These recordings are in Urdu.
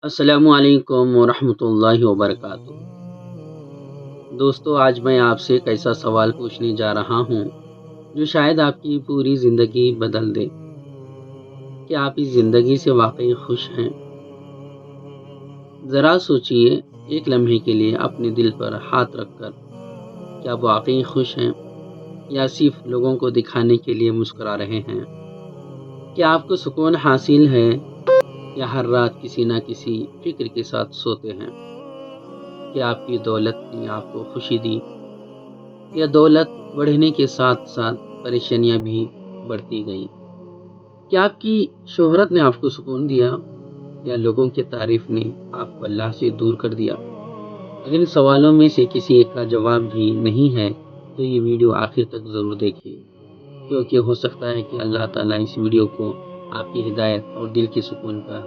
السلام علیکم ورحمۃ اللہ وبرکاتہ۔ دوستو، آج میں آپ سے ایک ایسا سوال پوچھنے جا رہا ہوں جو شاید آپ کی پوری زندگی بدل دے۔ کیا آپ اس زندگی سے واقعی خوش ہیں؟ ذرا سوچئے ایک لمحے کے لیے اپنے دل پر ہاتھ رکھ کر، کیا آپ واقعی خوش ہیں یا صرف لوگوں کو دکھانے کے لیے مسکرا رہے ہیں؟ کیا آپ کو سکون حاصل ہے یا ہر رات کسی نہ کسی فکر کے ساتھ سوتے ہیں؟ کہ آپ کی دولت نے آپ کو خوشی دی یا دولت بڑھنے کے ساتھ ساتھ پریشانیاں بھی بڑھتی گئیں؟ کیا آپ کی شہرت نے آپ کو سکون دیا یا لوگوں کی تعریف نے آپ کو اللہ سے دور کر دیا؟ اگر ان سوالوں میں سے کسی ایک کا جواب بھی نہیں ہے تو یہ ویڈیو آخر تک ضرور دیکھیں، کیونکہ ہو سکتا ہے کہ اللہ تعالیٰ اس ویڈیو کو آپ کی ہدایت اور دل کے سکون کا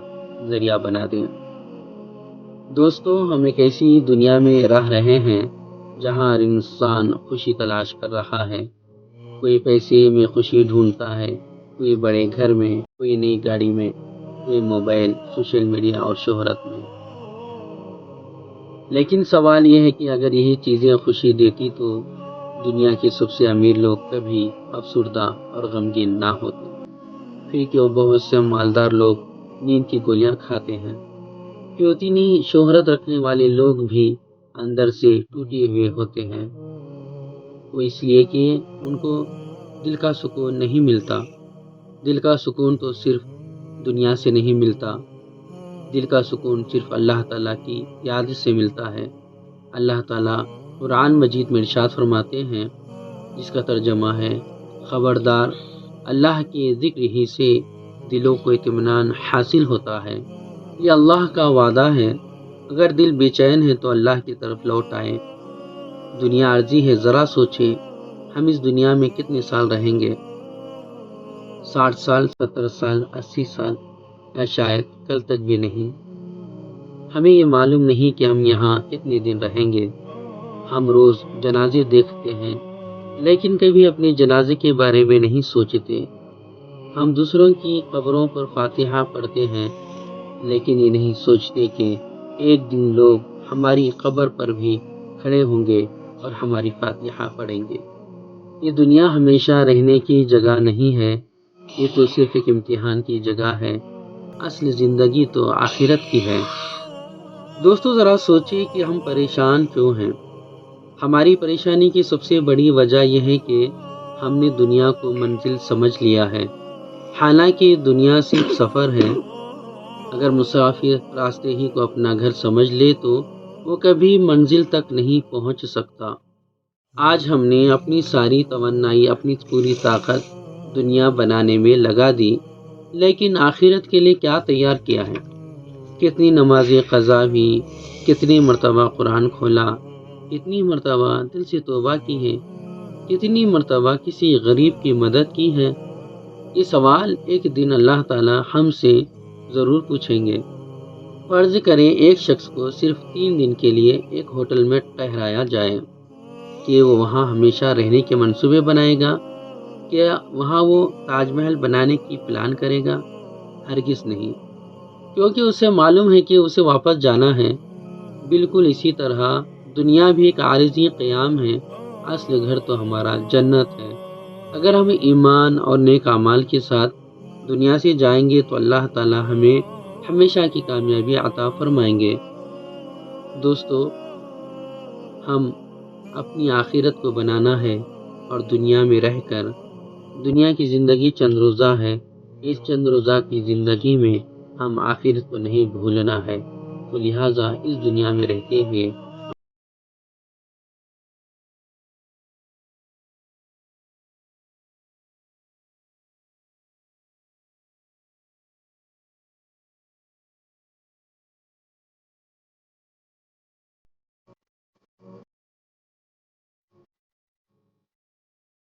ذریعہ بنا دیں۔ دوستو، ہم ایک ایسی دنیا میں رہ رہے ہیں جہاں ہر انسان خوشی تلاش کر رہا ہے۔ کوئی پیسے میں خوشی ڈھونڈتا ہے، کوئی بڑے گھر میں، کوئی نئی گاڑی میں، کوئی موبائل، سوشل میڈیا اور شہرت میں۔ لیکن سوال یہ ہے کہ اگر یہی چیزیں خوشی دیتی تو دنیا کے سب سے امیر لوگ کبھی افسردہ اور غمگین نہ ہوتے؟ پھر کیوں بہت سے مالدار لوگ نیند کی گولیاں کھاتے ہیں؟ کیوں اتنی شہرت رکھنے والے لوگ بھی اندر سے ٹوٹے ہوئے ہوتے ہیں؟ وہ اس لیے کہ ان کو دل کا سکون نہیں ملتا۔ دل کا سکون تو صرف دنیا سے نہیں ملتا، دل کا سکون صرف اللہ تعالیٰ کی یاد سے ملتا ہے۔ اللہ تعالیٰ قرآن مجید میں ارشاد فرماتے ہیں، جس کا ترجمہ ہے، خبردار، اللہ کے ذکر ہی سے دلوں کو اطمینان حاصل ہوتا ہے۔ یہ اللہ کا وعدہ ہے، اگر دل بے چین ہے تو اللہ کی طرف لوٹ آئے۔ دنیا عارضی ہے، ذرا سوچیں ہم اس دنیا میں کتنے سال رہیں گے؟ 60 سال، 70 سال، 80 سال یا شاید کل تک بھی نہیں۔ ہمیں یہ معلوم نہیں کہ ہم یہاں کتنے دن رہیں گے۔ ہم روز جنازے دیکھتے ہیں لیکن کبھی اپنے جنازے کے بارے میں نہیں سوچتے۔ ہم دوسروں کی قبروں پر فاتحہ پڑھتے ہیں لیکن یہ نہیں سوچتے کہ ایک دن لوگ ہماری قبر پر بھی کھڑے ہوں گے اور ہماری فاتحہ پڑھیں گے۔ یہ دنیا ہمیشہ رہنے کی جگہ نہیں ہے، یہ تو صرف ایک امتحان کی جگہ ہے۔ اصل زندگی تو آخرت کی ہے۔ دوستو، ذرا سوچیں کہ ہم پریشان کیوں ہیں؟ ہماری پریشانی کی سب سے بڑی وجہ یہ ہے کہ ہم نے دنیا کو منزل سمجھ لیا ہے، حالانکہ دنیا صرف سفر ہے۔ اگر مسافر راستے ہی کو اپنا گھر سمجھ لے تو وہ کبھی منزل تک نہیں پہنچ سکتا۔ آج ہم نے اپنی ساری توانائی، اپنی پوری طاقت دنیا بنانے میں لگا دی، لیکن آخرت کے لیے کیا تیار کیا ہے؟ کتنی نمازیں قضا ہوئی، کتنی مرتبہ قرآن کھولا، کتنی مرتبہ دل سے توبہ کی ہے، کتنی مرتبہ کسی غریب کی مدد کی ہے؟ یہ سوال ایک دن اللہ تعالی ہم سے ضرور پوچھیں گے۔ فرض کریں ایک شخص کو صرف 3 دن کے لیے ایک ہوٹل میں ٹھہرایا جائے، کہ وہ وہاں ہمیشہ رہنے کے منصوبے بنائے گا؟ کیا وہاں وہ تاج محل بنانے کی پلان کرے گا؟ ہرگز نہیں، کیونکہ اسے معلوم ہے کہ اسے واپس جانا ہے۔ بالکل اسی طرح دنیا بھی ایک عارضی قیام ہے، اصل گھر تو ہمارا جنت ہے۔ اگر ہم ایمان اور نیک اعمال کے ساتھ دنیا سے جائیں گے تو اللہ تعالی ہمیں ہمیشہ کی کامیابی عطا فرمائیں گے۔ دوستو، ہم اپنی آخرت کو بنانا ہے اور دنیا میں رہ کر، دنیا کی زندگی چند روزہ ہے، اس چند روزہ کی زندگی میں ہم آخرت کو نہیں بھولنا ہے، تو لہٰذا اس دنیا میں رہتے ہوئے